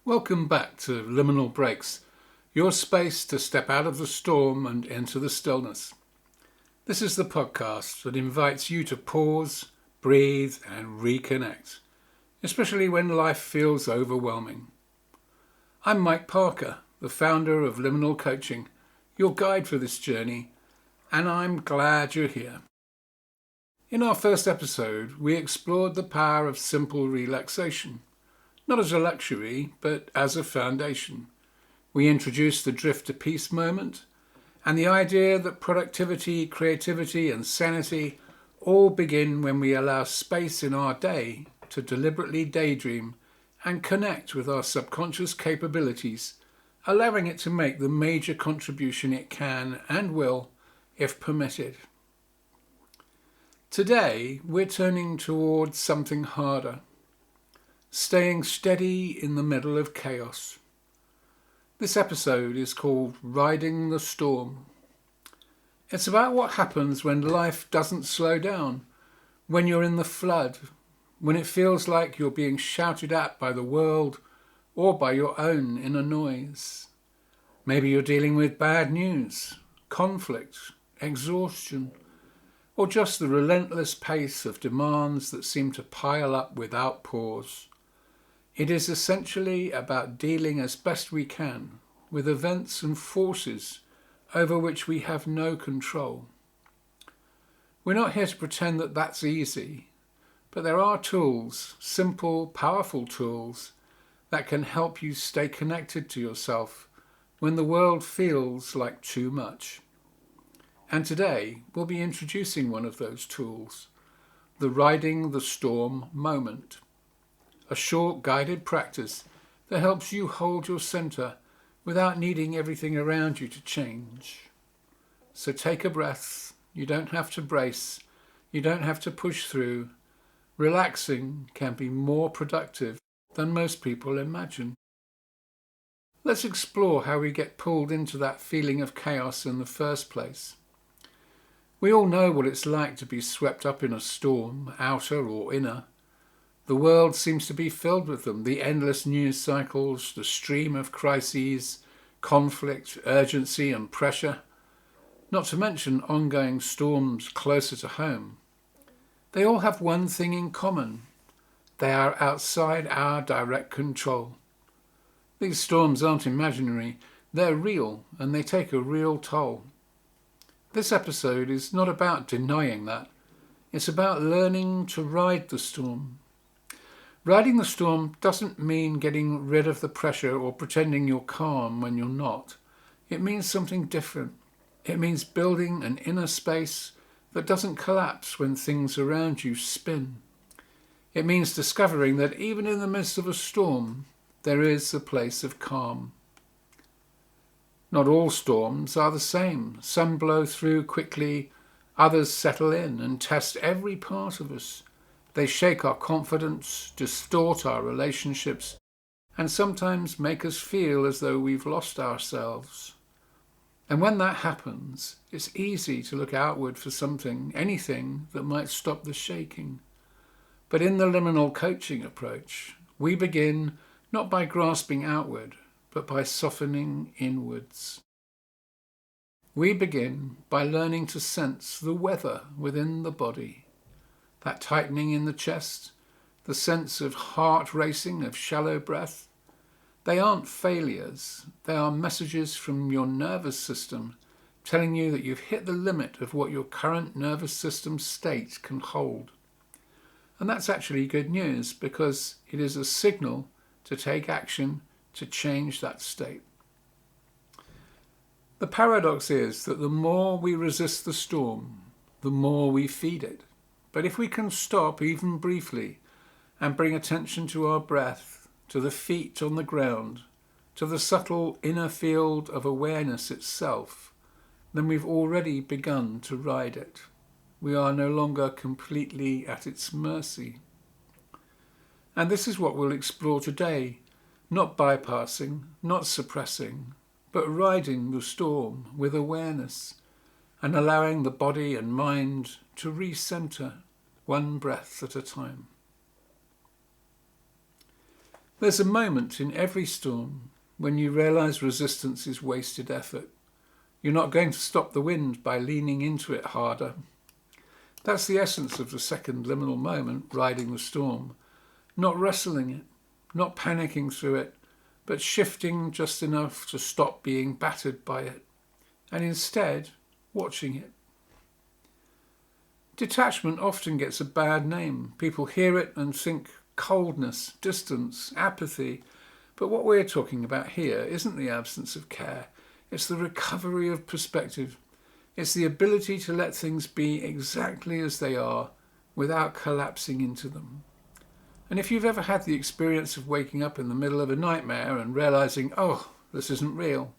Welcome back to Liminal Breaks, your space to step out of the storm and into the stillness. This is the podcast that invites you to pause, breathe and reconnect, especially when life feels overwhelming. I'm Mike Parker, the founder of Liminal Coaching, your guide for this journey, and I'm glad you're here. In our first episode, we explored the power of simple relaxation. Not as a luxury, but as a foundation. We introduced the drift to peace moment and the idea that productivity, creativity and sanity all begin when we allow space in our day to deliberately daydream and connect with our subconscious capabilities, allowing it to make the major contribution it can and will if permitted. Today, we're turning towards something harder. Staying steady in the middle of chaos. This episode is called Riding the Storm. It's about what happens when life doesn't slow down, when you're in the flood, when it feels like you're being shouted at by the world or by your own inner noise. Maybe you're dealing with bad news, conflict, exhaustion, or just the relentless pace of demands that seem to pile up without pause. It is essentially about dealing as best we can with events and forces over which we have no control. We're not here to pretend that that's easy, but there are tools, simple, powerful tools, that can help you stay connected to yourself when the world feels like too much. And today we'll be introducing one of those tools, the Riding the Storm moment. A short guided practice that helps you hold your center without needing everything around you to change. So take a breath. You don't have to brace. You don't have to push through. Relaxing can be more productive than most people imagine. Let's explore how we get pulled into that feeling of chaos in the first place. We all know what it's like to be swept up in a storm, outer or inner. The world seems to be filled with them, the endless news cycles, the stream of crises, conflict, urgency and pressure, not to mention ongoing storms closer to home. They all have one thing in common. They are outside our direct control. These storms aren't imaginary, they're real and they take a real toll. This episode is not about denying that. It's about learning to ride the storm. Riding the storm doesn't mean getting rid of the pressure or pretending you're calm when you're not. It means something different. It means building an inner space that doesn't collapse when things around you spin. It means discovering that even in the midst of a storm, there is a place of calm. Not all storms are the same. Some blow through quickly, others settle in and test every part of us. They shake our confidence, distort our relationships, and sometimes make us feel as though we've lost ourselves. And when that happens, it's easy to look outward for something, anything that might stop the shaking. But in the liminal coaching approach, we begin not by grasping outward, but by softening inwards. We begin by learning to sense the weather within the body, that tightening in the chest, the sense of heart racing, of shallow breath. They aren't failures, they are messages from your nervous system telling you that you've hit the limit of what your current nervous system state can hold. And that's actually good news because it is a signal to take action to change that state. The paradox is that the more we resist the storm, the more we feed it. But if we can stop even briefly and bring attention to our breath, to the feet on the ground, to the subtle inner field of awareness itself, then we've already begun to ride it. We are no longer completely at its mercy. And this is what we'll explore today. Not bypassing, not suppressing, but riding the storm with awareness and allowing the body and mind to recenter one breath at a time. There's a moment in every storm when you realise resistance is wasted effort. You're not going to stop the wind by leaning into it harder. That's the essence of the second liminal moment, riding the storm. Not wrestling it, not panicking through it, but shifting just enough to stop being battered by it, and instead watching it. Detachment often gets a bad name. People hear it and think coldness, distance, apathy. But what we're talking about here isn't the absence of care. It's the recovery of perspective. It's the ability to let things be exactly as they are without collapsing into them. And if you've ever had the experience of waking up in the middle of a nightmare and realising, oh, this isn't real,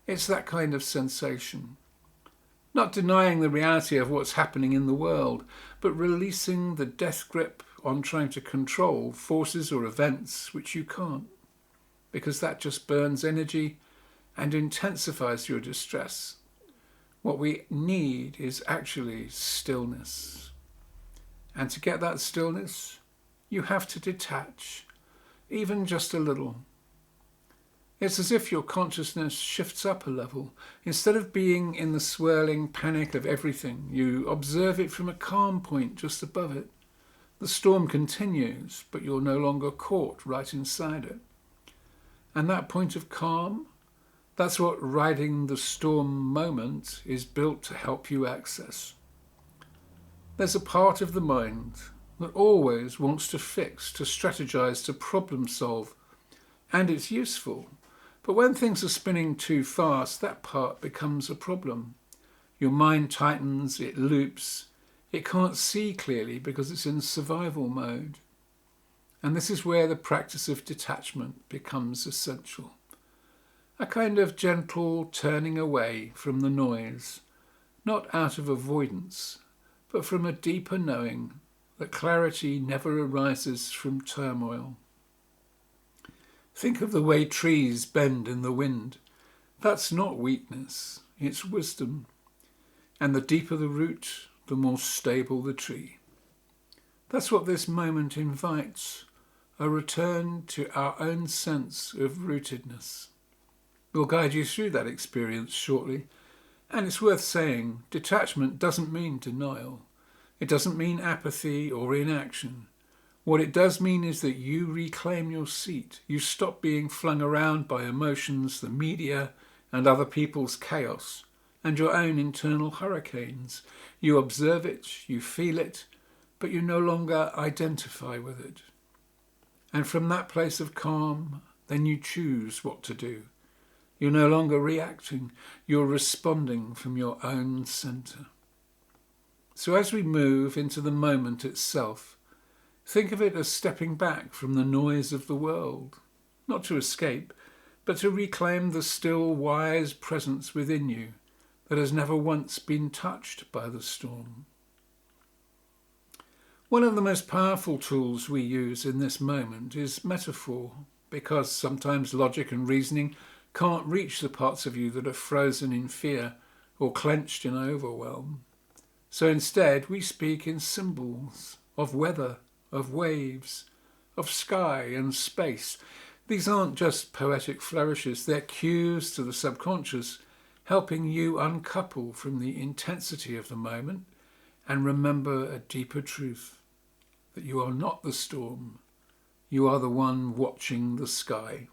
it's that kind of sensation. Not denying the reality of what's happening in the world, but releasing the death grip on trying to control forces or events which you can't, because that just burns energy and intensifies your distress. What we need is actually stillness. And to get that stillness, you have to detach, even just a little. It's as if your consciousness shifts up a level. Instead of being in the swirling panic of everything, you observe it from a calm point just above it. The storm continues, but you're no longer caught right inside it. And that point of calm, that's what riding the storm moment is built to help you access. There's a part of the mind that always wants to fix, to strategize, to problem solve, and it's useful. But when things are spinning too fast, that part becomes a problem. Your mind tightens, it loops, it can't see clearly because it's in survival mode. And this is where the practice of detachment becomes essential. A kind of gentle turning away from the noise, not out of avoidance, but from a deeper knowing that clarity never arises from turmoil. Think of the way trees bend in the wind. That's not weakness, it's wisdom. And the deeper the root, the more stable the tree. That's what this moment invites, a return to our own sense of rootedness. We'll guide you through that experience shortly. And it's worth saying, detachment doesn't mean denial. It doesn't mean apathy or inaction. What it does mean is that you reclaim your seat. You stop being flung around by emotions, the media, and other people's chaos, and your own internal hurricanes. You observe it, you feel it, but you no longer identify with it. And from that place of calm, then you choose what to do. You're no longer reacting, you're responding from your own centre. So as we move into the moment itself, think of it as stepping back from the noise of the world, not to escape, but to reclaim the still, wise presence within you that has never once been touched by the storm. One of the most powerful tools we use in this moment is metaphor, because sometimes logic and reasoning can't reach the parts of you that are frozen in fear or clenched in overwhelm. So instead we speak in symbols of weather, of waves, of sky and space. These aren't just poetic flourishes, they're cues to the subconscious, helping you uncouple from the intensity of the moment and remember a deeper truth, that you are not the storm, you are the one watching the sky.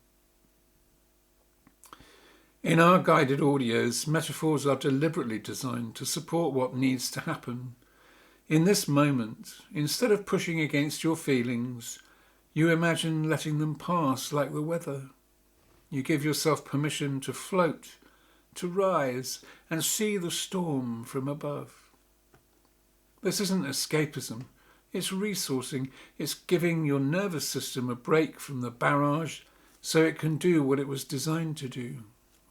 In our guided audios, metaphors are deliberately designed to support what needs to happen. In this moment, instead of pushing against your feelings, you imagine letting them pass like the weather. You give yourself permission to float, to rise, and see the storm from above. This isn't escapism, it's resourcing. It's giving your nervous system a break from the barrage so it can do what it was designed to do.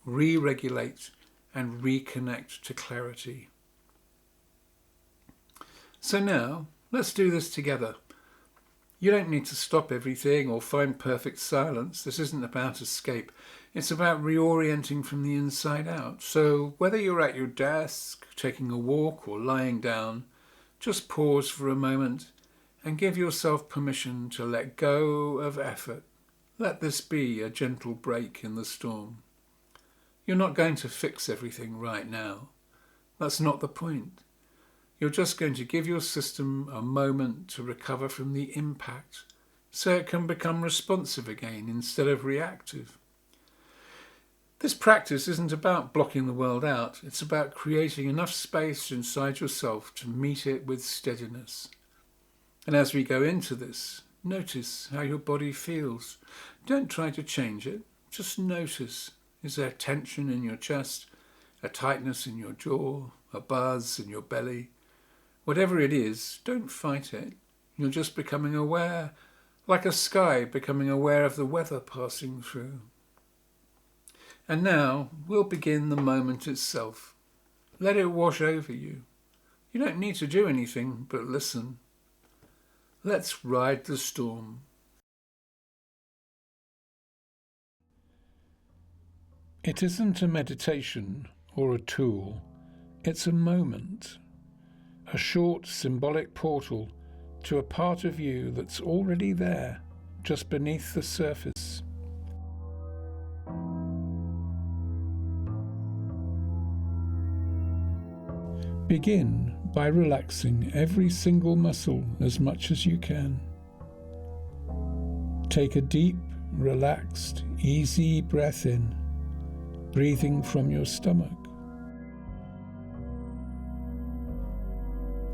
Re-regulate and reconnect to clarity. So now, let's do this together. You don't need to stop everything or find perfect silence. This isn't about escape. It's about reorienting from the inside out. So whether you're at your desk, taking a walk or lying down, just pause for a moment and give yourself permission to let go of effort Let this be a gentle break in the storm. You're not going to fix everything right now. That's not the point. You're just going to give your system a moment to recover from the impact so it can become responsive again instead of reactive. This practice isn't about blocking the world out. It's about creating enough space inside yourself to meet it with steadiness. And as we go into this, notice how your body feels. Don't try to change it. Just notice. Is there tension in your chest, a tightness in your jaw, a buzz in your belly? Whatever it is, don't fight it. You're just becoming aware, like a sky becoming aware of the weather passing through. And now we'll begin the moment itself. Let it wash over you. You don't need to do anything but listen. Let's ride the storm. It isn't a meditation or a tool. It's a moment. A short symbolic portal to a part of you that's already there, just beneath the surface. Begin by relaxing every single muscle as much as you can. Take a deep, relaxed, easy breath in, breathing from your stomach.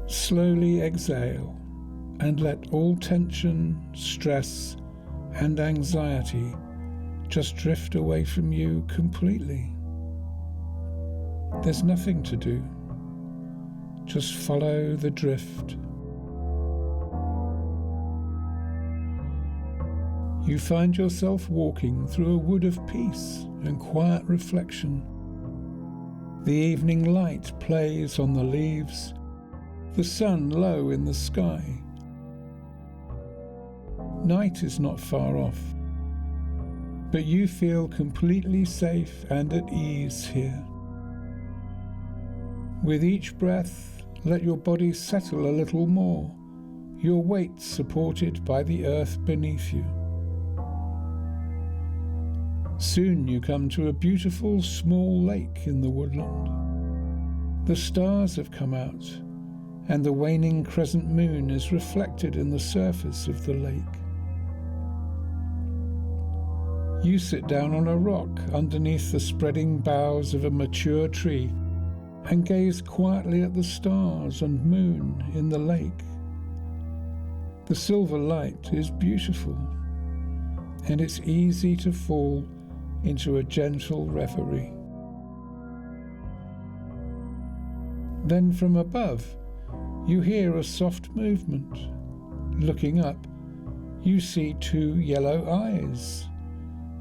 Slowly exhale and let all tension, stress, and anxiety just drift away from you completely. There's nothing to do. Just follow the drift. You find yourself walking through a wood of peace and quiet reflection. The evening light plays on the leaves, the sun low in the sky. Night is not far off, but you feel completely safe and at ease here. With each breath, let your body settle a little more, your weight supported by the earth beneath you. Soon you come to a beautiful small lake in the woodland. The stars have come out, and the waning crescent moon is reflected in the surface of the lake. You sit down on a rock underneath the spreading boughs of a mature tree and gaze quietly at the stars and moon in the lake. The silver light is beautiful, and it's easy to fall into a gentle reverie. Then from above, you hear a soft movement. Looking up, you see two yellow eyes.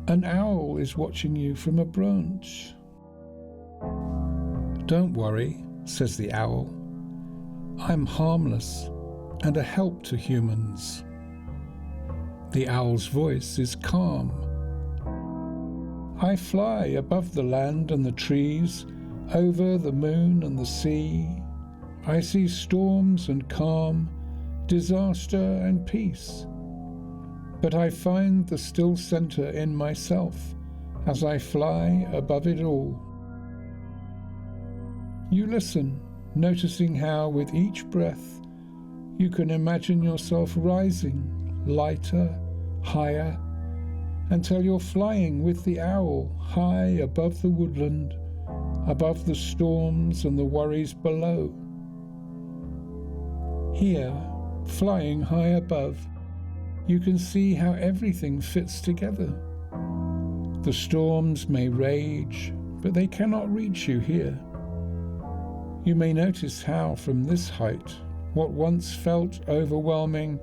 An owl is watching you from a branch. "Don't worry," says the owl. "I'm harmless and a help to humans." The owl's voice is calm. "I fly above the land and the trees, over the moon and the sea. I see storms and calm, disaster and peace. But I find the still center in myself as I fly above it all." You listen, noticing how with each breath you can imagine yourself rising lighter, higher, until you're flying with the owl high above the woodland, above the storms and the worries below. Here, flying high above, you can see how everything fits together. The storms may rage, but they cannot reach you here. You may notice how from this height, what once felt overwhelming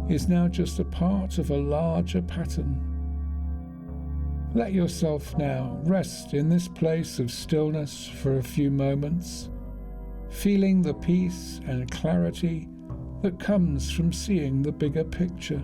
is now just a part of a larger pattern. Let yourself now rest in this place of stillness for a few moments, feeling the peace and clarity that comes from seeing the bigger picture.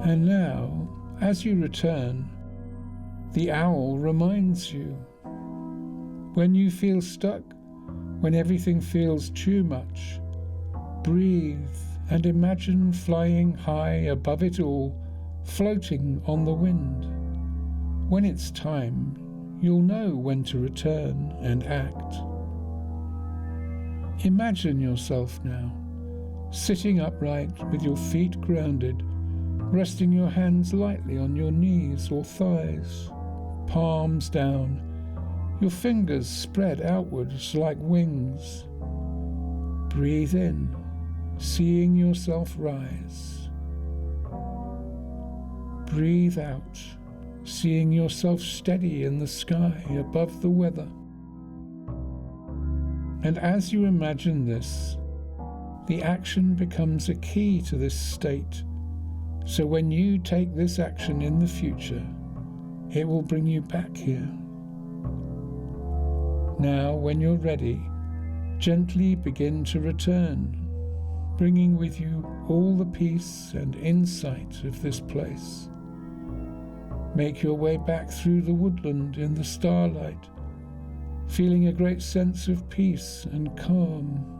And now, as you return, the owl reminds you. When you feel stuck, when everything feels too much, breathe and imagine flying high above it all, floating on the wind. When it's time, you'll know when to return and act. Imagine yourself now, sitting upright with your feet grounded, resting your hands lightly on your knees or thighs, palms down, your fingers spread outwards like wings. Breathe in, seeing yourself rise. Breathe out, seeing yourself steady in the sky above the weather. And as you imagine this, the action becomes a key to this state. So when you take this action in the future, it will bring you back here. Now, when you're ready, gently begin to return, bringing with you all the peace and insight of this place. Make your way back through the woodland in the starlight, feeling a great sense of peace and calm.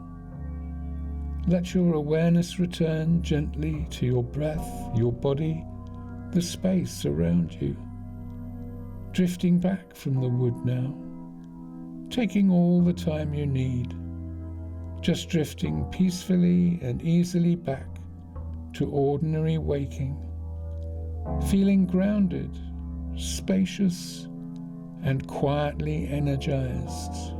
Let your awareness return gently to your breath, your body, the space around you. Drifting back from the wood now, taking all the time you need, just drifting peacefully and easily back to ordinary waking, feeling grounded, spacious, and quietly energized.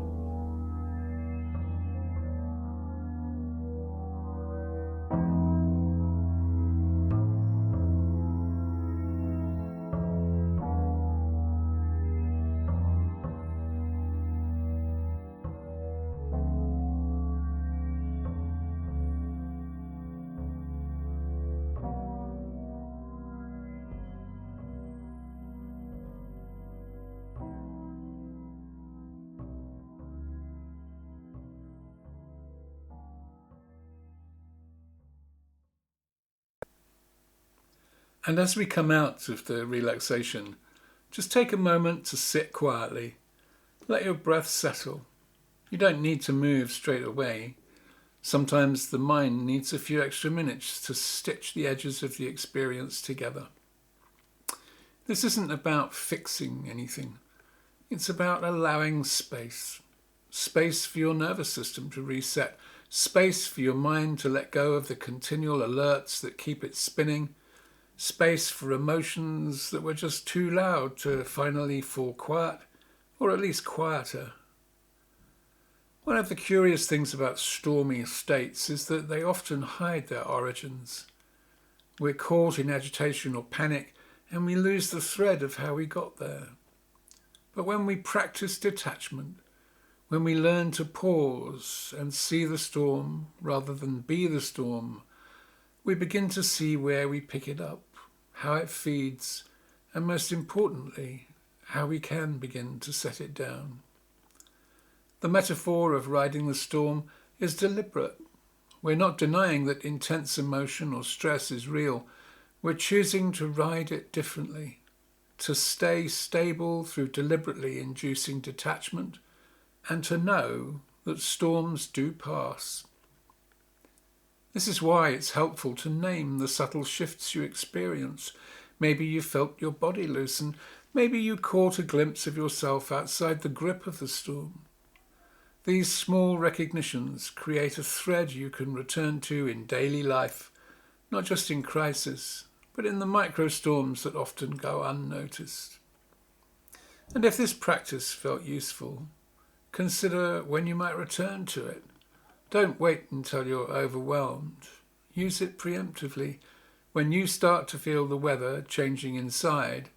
And as we come out of the relaxation, just take a moment to sit quietly. Let your breath settle. You don't need to move straight away. Sometimes the mind needs a few extra minutes to stitch the edges of the experience together. This isn't about fixing anything. It's about allowing space. Space for your nervous system to reset. Space for your mind to let go of the continual alerts that keep it spinning. Space for emotions that were just too loud to finally fall quiet, or at least quieter. One of the curious things about stormy states is that they often hide their origins. We're caught in agitation or panic, and we lose the thread of how we got there. But when we practice detachment, when we learn to pause and see the storm rather than be the storm, we begin to see where we pick it up, how it feeds, and most importantly, how we can begin to set it down. The metaphor of riding the storm is deliberate. We're not denying that intense emotion or stress is real. We're choosing to ride it differently, to stay stable through deliberately inducing detachment, and to know that storms do pass. This is why it's helpful to name the subtle shifts you experience. Maybe you felt your body loosen. Maybe you caught a glimpse of yourself outside the grip of the storm. These small recognitions create a thread you can return to in daily life, not just in crisis, but in the microstorms that often go unnoticed. And if this practice felt useful, consider when you might return to it. Don't wait until you're overwhelmed. Use it preemptively. When you start to feel the weather changing inside,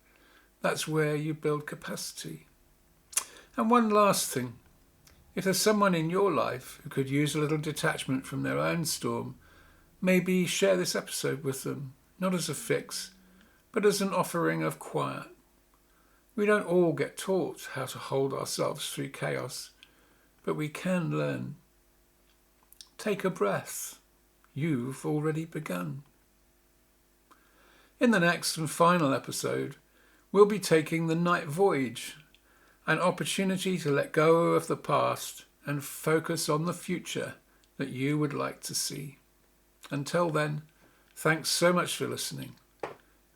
that's where you build capacity. And one last thing. If there's someone in your life who could use a little detachment from their own storm, maybe share this episode with them, not as a fix, but as an offering of quiet. We don't all get taught how to hold ourselves through chaos, but we can learn. Take a breath. You've already begun. In the next and final episode, we'll be taking the night voyage, an opportunity to let go of the past and focus on the future that you would like to see. Until then, thanks so much for listening,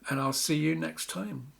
and I'll see you next time.